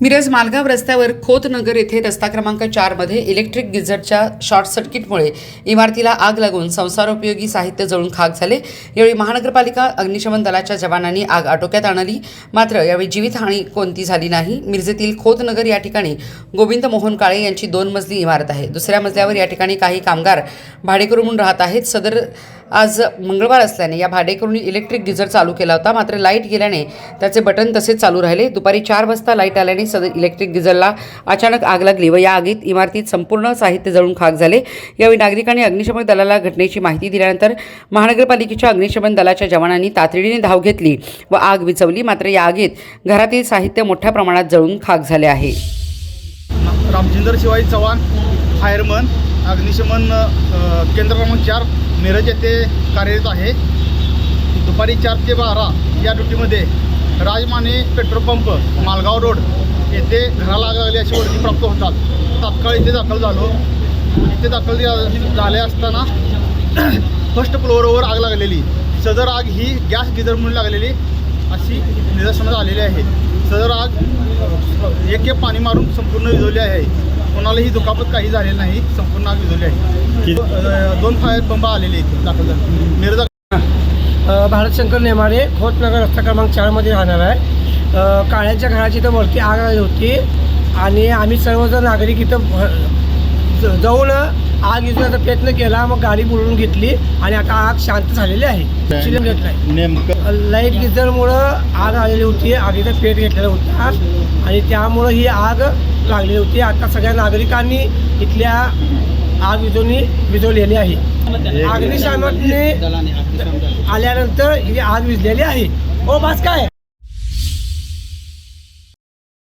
मिरज मालगाव रस्त्यावर खोतनगर येथे रस्ता क्रमांक 4 मध्ये इलेक्ट्रिक गिझरच्या शॉर्ट सर्किटमुळे इमारतीला आग लागून संसारोपयोगी साहित्य जळून खाक झाले। यावेळी महानगरपालिका अग्निशमन दलाच्या जवानांनी आग आटोक्यात आणली, मात्र यावेळी जीवितहानी कोणती झाली नाही। मिरजेतील खोतनगर या ठिकाणी गोविंद मोहन काळे यांची 2 मजली इमारत आहे। दुसऱ्या मजल्यावर या ठिकाणी काही कामगार भाडेकरू म्हणून राहत आहेत। सदर आज मंगळवार असल्याने या भाडेकरूंनी इलेक्ट्रिक गिझर चालू केला होता, मात्र लाईट गेल्याने त्याचे बटन तसेच चालू राहिले। दुपारी 4 वाजता लाईट आल्याने सदर इलेक्ट्रिक गिझरला अचानक आग लागली व या आगीत इमारतीत संपूर्ण साहित्य जळून खाक झाले। यावेळी नागरिकांनी अग्निशमन दलाला घटनेची माहिती दिल्यानंतर महानगरपालिकेच्या अग्निशमन दलाच्या जवानांनी तातडीने धाव घेतली व आग विझवली, मात्र या आगीत घरातील साहित्य मोठ्या प्रमाणात जळून खाक झाले आहे। रामचंद्र शिवाजी चव्हाण, फायरमन, अग्निशमन केंद्र क्रमांक 4 मिरज येथे कार्यरत आहे। दुपारी 4 ते 12 या ड्युटीमध्ये Rajmane petrol pump Malgaon road येथे घराला आग लागली अशी वर्दी प्राप्त होतात। तात्काळ इथे दाखल झालो। इथे दाखल झाले असताना फर्स्ट फ्लोअरवर आग लागलेली, सदर आग ही गॅस गिझरमुळे लागलेली अशी निदर्शनास आलेली आहे। सदर आग एक पाणी मारून संपूर्ण विझवली आहे। कोणालाही दुखापत काही झालेली नाही, संपूर्ण आग विझवली आहे। 2 फायर पंप आलेले इथे दाखल झाले। मिरज भारत शंकर नेमाडे खोतनगर रस्ता क्रमांक 4 मध्ये राहणार आहे। काळ्यांच्या घराची इथं वरती आग आली होती आणि आम्ही सर्वजण नागरिक इथं जाऊन आग विझवण्याचा प्रयत्न केला। मग गाडी बोलवून घेतली आणि आता आग शांत झालेली आहे। शिलम घेतलाय नेमकं लाईट गिझरमुळं आग आलेली होती, आगीचा पेट घेतलेला होता आणि त्यामुळं ही आग लागलेली होती। आता सगळ्या नागरिकांनी इथल्या आग विझवलेली आहे। अग्निशमनाने आल्यानंतर ही आग विझलेली आहे। ओ बस काय